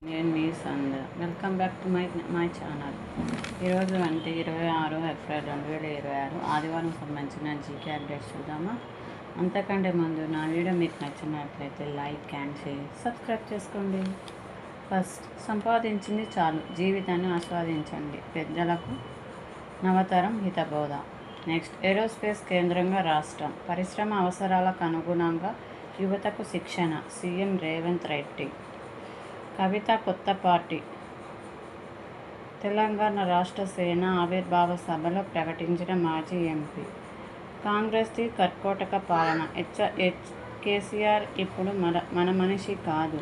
నేను మీ Sandhya. Welcome back to my channel. ఈరోజు అంటే 26 ఏప్రిల్ 2026 ఆదివారం సంబంధించిన జీకే అప్డేట్స్ చూద్దామా. అంతకంటే ముందు నా వీడియో మీకు నచ్చినట్లయితే లైక్ అండ్ షేర్, సబ్స్క్రైబ్ చేసుకోండి. ఫస్ట్, సంపాదించింది చాలు, జీవితాన్ని ఆస్వాదించండి. పెద్దలకు నవతరం హితబోధ. నెక్స్ట్, ఏరోస్పేస్ కేంద్రంగా రాష్ట్రం, పరిశ్రమ అవసరాలకు అనుగుణంగా యువతకు శిక్షణ. సీఎం రేవంత్ రెడ్డి. కవిత కొత్త పార్టీ. తెలంగాణ రాష్ట్ర సేన ఆవిర్భావ సభలో ప్రకటించిన మాజీ ఎంపీ. కాంగ్రెస్ది కర్కోటక పాలన. కేసీఆర్ ఇప్పుడు మన మనిషి కాదు,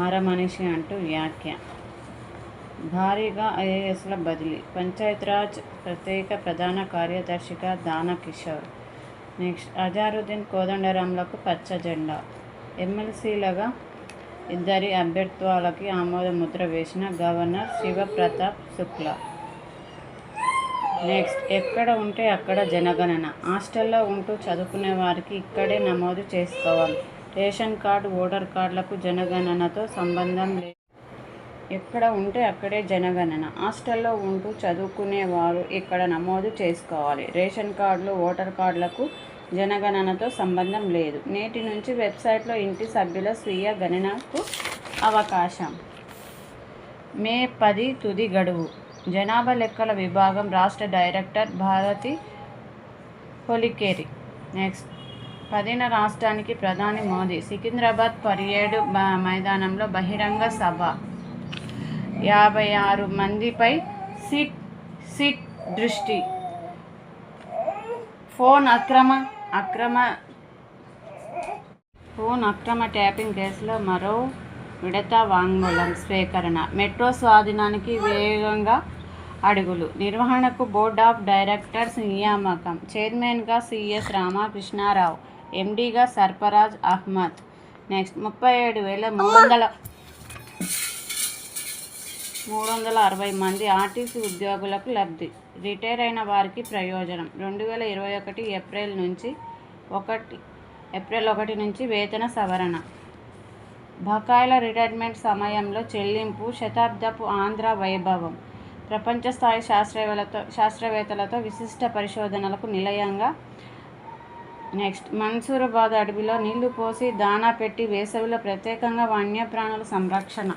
మర మనిషి అంటూ వ్యాఖ్య. భారీగా ఐఏఎస్ల బదిలీ. పంచాయతీరాజ్ ప్రత్యేక ప్రధాన కార్యదర్శిగా దాన కిషోర్. నెక్స్ట్, అజారుద్దీన్ కోదండరాంలకు పచ్చ జెండా. ఎమ్మెల్సీలుగా ఇద్దరి అభ్యర్థులకి ఆమోద ముద్ర వేసిన గవర్నర్ శివప్రతాప్ శుక్లా. నెక్స్ట్, ఎక్కడ ఉంటే అక్కడ జనగణన. హాస్టల్లో ఉంటూ చదువుకునే వారికి ఇక్కడే నమోదు చేసుకోవాలి. రేషన్ కార్డు, ఓటర్ కార్డులకు జనగణనతో సంబంధం లేదు. ఎక్కడ ఉంటే అక్కడే జనగణన. హాస్టల్లో ఉంటూ చదువుకునేవారు ఇక్కడ నమోదు చేసుకోవాలి. రేషన్ కార్డులు, ఓటర్ కార్డులకు జనగణనతో సంబంధం లేదు. నేటి నుంచి వెబ్సైట్లో ఇంటి సభ్యుల స్వీయ గణనకు అవకాశం. మే 10 తుది గడువు. జనాభా లెక్కల విభాగం రాష్ట్ర డైరెక్టర్ భారతి హొలికేరి. నెక్స్ట్, 10న రాష్ట్రానికి ప్రధాని మోదీ. సికింద్రాబాద్ పరేడ్ మైదానంలో బహిరంగ సభ. 56 మందిపై సిట్ దృష్టి. ఫోన్ అక్రమ ట్యాపింగ్ కేసులో మరో విడత వాంగ్మూలం స్వీకరణ. మెట్రో స్వాధీనానికి వేగంగా అడుగులు. నిర్వహణకు బోర్డ్ ఆఫ్ డైరెక్టర్స్ నియామకం. చైర్మన్గా సిఎస్ రామకృష్ణారావు, ఎండీగా సర్ఫరాజ్ అహ్మద్. నెక్స్ట్, 37,360 మంది ఆర్టీసీ ఉద్యోగులకు లబ్ధి. రిటైర్ అయిన వారికి ప్రయోజనం. 2021 ఏప్రిల్ 1 నుంచి వేతన సవరణ. బకాయిల రిటైర్మెంట్ సమయంలో చెల్లింపు. శతాబ్దపు ఆంధ్ర వైభవం. ప్రపంచ స్థాయి శాస్త్రవేత్తలతో విశిష్ట పరిశోధనలకు నిలయంగా. నెక్స్ట్, మన్సూరాబాద్ అడవిలో నీళ్లు పోసి దానా పెట్టి వేసవిలో ప్రత్యేకంగా వన్యప్రాణుల సంరక్షణ.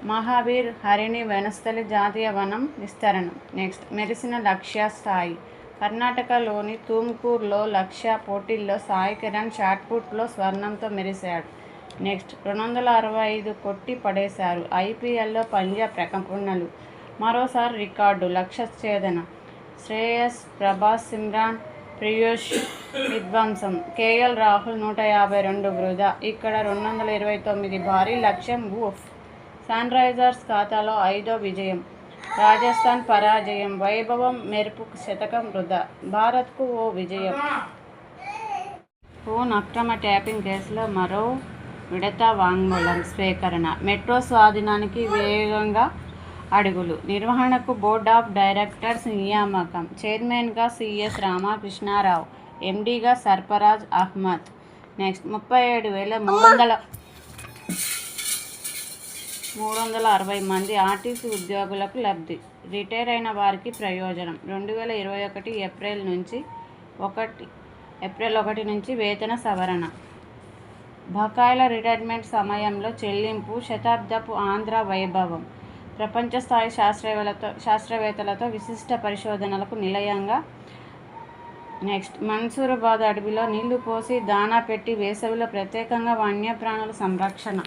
మహావీర్ హరిణి వనస్థలి జాతీయ వనం విస్తరణ. నెక్స్ట్, మెరిసిన లక్ష్య సాయి. కర్ణాటకలోని తుమ్కూరులో లక్ష్య పోటీల్లో సాయి కిరణ్ షాట్పుట్లో స్వర్ణంతో మెరిశాడు. నెక్స్ట్, 265 కొట్టి పడేశారు. ఐపీఎల్లో పంజాబ్ ప్రకంపనలు. మరోసారి రికార్డు. లక్ష్య ఛేదన. శ్రేయస్, ప్రభాస్, సిమ్రాన్, పీయూష్ విధ్వంసం. కేఎల్ రాహుల్ 152 వృధా. ఇక్కడ 229 భారీ లక్ష్యం. ఊఫ్. సన్ రైజర్స్ ఖాతాలో 5వ విజయం. రాజస్థాన్ పరాజయం. వైభవం మెరుపు శతకం వృధా. భారత్కు ఓ విజయం. ఫోన్ అక్రమ ట్యాపింగ్ కేసులో మరో విడత వాంగ్మూలం స్వీకరణ. మెట్రో స్వాధీనానికి వేగంగా అడుగులు. నిర్వహణకు బోర్డ్ ఆఫ్ డైరెక్టర్స్ నియామకం. చైర్మన్గా సిఎస్ రామకృష్ణారావు, ఎండీగా సర్ఫరాజ్ అహ్మద్. నెక్స్ట్, 37,360 మంది ఆర్టీసీ ఉద్యోగులకు లబ్ధి. రిటైర్ అయిన వారికి ప్రయోజనం. 2021 ఏప్రిల్ 1 నుంచి వేతన సవరణ. బకాయిల రిటైర్మెంట్ సమయంలో చెల్లింపు. శతాబ్దపు ఆంధ్ర వైభవం. ప్రపంచ స్థాయి శాస్త్రవేత్తలతో విశిష్ట పరిశోధనలకు నిలయంగా. నెక్స్ట్, మన్సూరాబాద్ అడవిలో నీళ్లు పోసి దానా పెట్టి వేసవిలో ప్రత్యేకంగా వన్యప్రాణుల సంరక్షణ.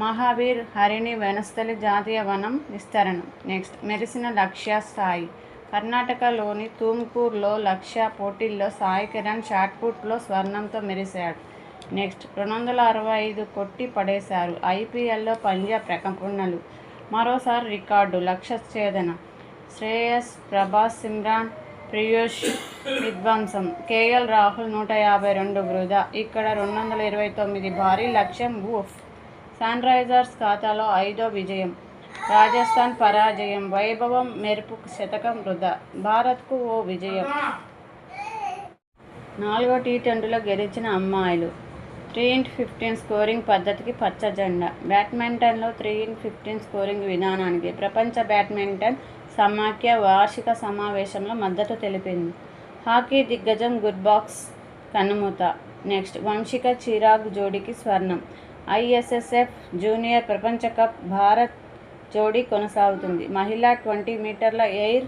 మహావీర్ హరిణి వనస్థలి జాతీయ వనం విస్తరణ. నెక్స్ట్, మెరిసిన లక్ష్య సాయి. కర్ణాటకలోని తుమ్కూరులో లక్ష్య పోటీల్లో సాయి కిరణ్ షాట్పుట్లో స్వర్ణంతో మెరిశాడు. నెక్స్ట్, 265 కొట్టి పడేశారు. ఐపీఎల్లో పంజాబ్ ప్రకంపనలు. మరోసారి రికార్డు. లక్ష్య ఛేదన. శ్రేయస్, ప్రభాస్, సిమ్రాన్, పీయూష్ విధ్వంసం. కేఎల్ రాహుల్ 152 వృధా. ఇక్కడ 229 భారీ లక్ష్యం. ఊఫ్. సన్ రైజర్స్ ఖాతాలో 5వ విజయం. రాజస్థాన్ పరాజయం. వైభవం మెరుపు శతకం వృధా. భారత్కు ఓ విజయం. 4వ టీ20లో గెలిచిన అమ్మాయిలు. 3x15 స్కోరింగ్ పద్ధతికి పచ్చ జెండా. బ్యాడ్మింటన్లో 3x15 స్కోరింగ్ విధానానికి ప్రపంచ బ్యాడ్మింటన్ సమాఖ్య వార్షిక సమావేశంలో మద్దతు తెలిపింది. హాకీ దిగ్గజం గుర్బాక్స్ కన్నుమూత. నెక్స్ట్ వంశిక చిరాగ్ జోడీకి స్వర్ణం. ఐఎస్ఎస్ఎఫ్ జూనియర్ ప్రపంచ కప్ భారత్ జోడీ కొనసాగుతుంది. మహిళా 20 మీటర్ల ఎయిర్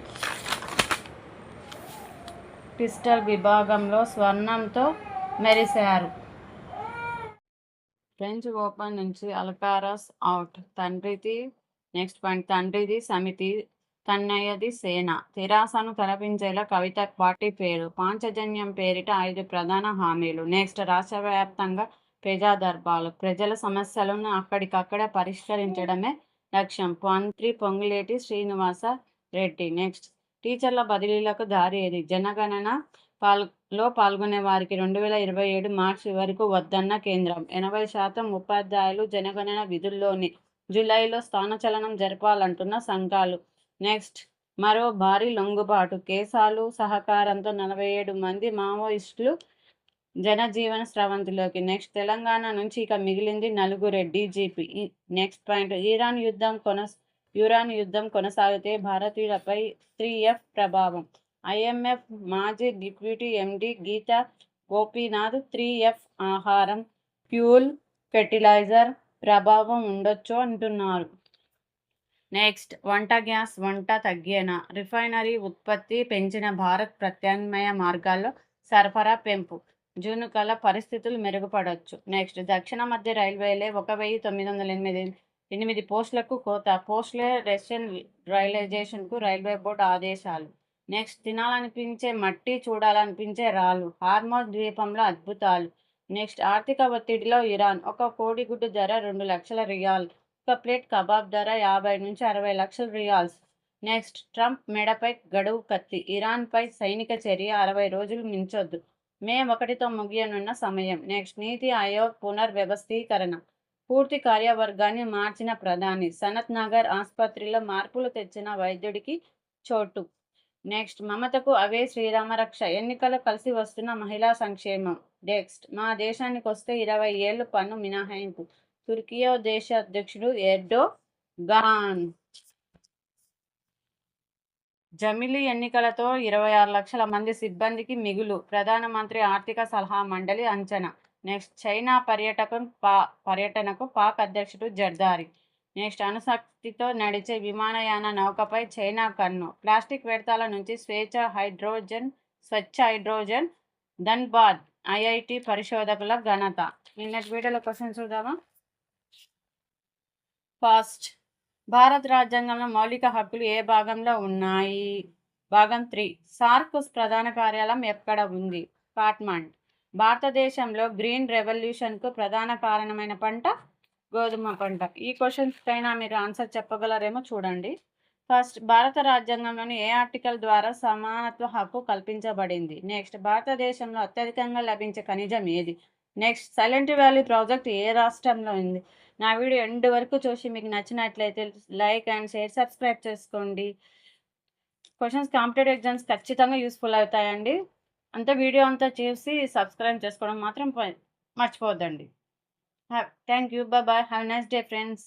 పిస్టల్ విభాగంలో స్వర్ణంతో మెరిశారు. ఫ్రెంచ్ ఓపెన్ నుంచి అల్కారాజ్ అవుట్. తండ్రిది సమితి, తన్నయ్యది సేన. తెరాసను తలపించేలా కవిత పార్టీ పేరు. పాంచజన్యం పేరిట 5 ప్రధాన హామీలు. నెక్స్ట్ రాష్ట్ర వ్యాప్తంగా ప్రజా దర్బార్లు. ప్రజల సమస్యలను అక్కడికక్కడ పరిష్కరించడమే లక్ష్యం. మంత్రి పొంగులేటి శ్రీనివాస రెడ్డి. నెక్స్ట్ టీచర్ల బదిలీలకు దారి ఏది? జనగణన లో పాల్గొనే వారికి 2027 మార్చి వరకు వద్దన్న కేంద్రం. 80% ఉపాధ్యాయులు జనగణన విధుల్లోనే. జూలైలో స్థానచలనం జరపాలంటున్న సంఘాలు. నెక్స్ట్ మరో భారీ లొంగుబాటు. కేసాలు సహకారంతో 47 మంది మావోయిస్టులు జనజీవన స్రవంతిలోకి. నెక్స్ట్ తెలంగాణ నుంచి ఇక మిగిలింది 4 డీజీపీ. నెక్స్ట్ పాయింట్ యురాన్ యుద్ధం కొనసాగితే భారతీయులపై 3F ప్రభావం. IMF మాజీ deputy MD Gita Gopinath 3F ఆహారం, ఫ్యూల్, ఫెర్టిలైజర్ ప్రభావం ఉండొచ్చు అంటున్నారు. నెక్స్ట్ వంట గ్యాస్ తగ్గేనా? రిఫైనరీ ఉత్పత్తి పెంచిన భారత్ ప్రత్యామ్నాయ మార్గాల్లో సరఫరా పెంపు. జూన్ కల్లా పరిస్థితులు మెరుగుపడొచ్చు. నెక్స్ట్ దక్షిణ మధ్య రైల్వేలే 1908 పోస్టులకు కోత. పోస్టుల రేషనలైజేషన్కు రైల్వే బోర్డు ఆదేశాలు. నెక్స్ట్ తినాలనిపించే మట్టి, చూడాలనిపించే రాళ్ళు. హార్మోజ్ ద్వీపంలో అద్భుతాలు. నెక్స్ట్ ఆర్థిక ఒత్తిడిలో ఇరాన్. ఒక కోడిగుడ్డు ధర 2 లక్షల రియాల్. ఒక ప్లేట్ కబాబ్ ధర 50 నుంచి 60 లక్షల రియాల్స్. నెక్స్ట్ ట్రంప్ మెడపై గడువు కత్తి. ఇరాన్పై సైనిక చర్య 60 రోజులు మించొద్దు. మే 1తో ముగియనున్న సమయం. నెక్స్ట్ నీతి ఆయోగ్ పునర్వ్యవస్థీకరణ. పూర్తి కార్యవర్గాన్ని మార్చిన ప్రధాని. సనత్ నగర్ ఆసుపత్రిలో మార్పులు తెచ్చిన వైద్యుడికి చోటు. నెక్స్ట్ మమతకు అవే శ్రీరామరక్ష. ఎన్నికలు కలిసి వస్తున్న మహిళా సంక్షేమం. నెక్స్ట్ మా దేశానికి వస్తే 20 ఏళ్లు పన్ను మినహాయింపు. తుర్కియో దేశ అధ్యక్షుడు ఎర్డోగాన్. జమిలీ ఎన్నికలతో 26 లక్షల మంది సిబ్బందికి మిగులు. ప్రధానమంత్రి ఆర్థిక సలహా మండలి అంచనా. నెక్స్ట్ చైనా పర్యటనకు పాక్ అధ్యక్షుడు జర్దారి. నెక్స్ట్ అణుశక్తితో నడిచే విమానయాన నౌకపై చైనా కన్ను. ప్లాస్టిక్ వ్యర్థాల నుంచి స్వచ్ఛ హైడ్రోజన్ ధన్బాద్ IIT పరిశోధకుల ఘనత. నిన్నటి వీడియోలో క్వశ్చన్ చూద్దామా? ఫస్ట్ భారత రాజ్యాంగంలో మౌలిక హక్కులు ఏ భాగంలో ఉన్నాయి? భాగం 3. సార్క్ ప్రధాన కార్యాలయం ఎక్కడ ఉంది? కాట్మండ్. భారతదేశంలో గ్రీన్ రెవల్యూషన్కు ప్రధాన కారణమైన పంట గోధుమ పంట. ఈ క్వశ్చన్స్ పైన మీరు ఆన్సర్ చెప్పగలరేమో చూడండి. ఫస్ట్ భారత రాజ్యాంగంలోని ఏ ఆర్టికల్ ద్వారా సమానత్వ హక్కు కల్పించబడింది? నెక్స్ట్ భారతదేశంలో అత్యధికంగా లభించే ఖనిజం ఏది? నెక్స్ట్ సైలెంట్ వ్యాలీ ప్రాజెక్ట్ ఏ రాష్ట్రంలో ఉంది? నా వీడియో ఎండ్ వరకు చూసి మీకు నచ్చినట్లయితే లైక్ అండ్ షేర్, సబ్స్క్రైబ్ చేసుకోండి. క్వశ్చన్స్ కాంపిటేటివ్ ఎగ్జామ్స్ ఖచ్చితంగా యూస్ఫుల్ అవుతాయండి. వీడియో అంతా చూసి సబ్స్క్రైబ్ చేసుకోవడం మాత్రం మర్చిపోవద్దండి. Thank you. Bye. Have a nice day friends.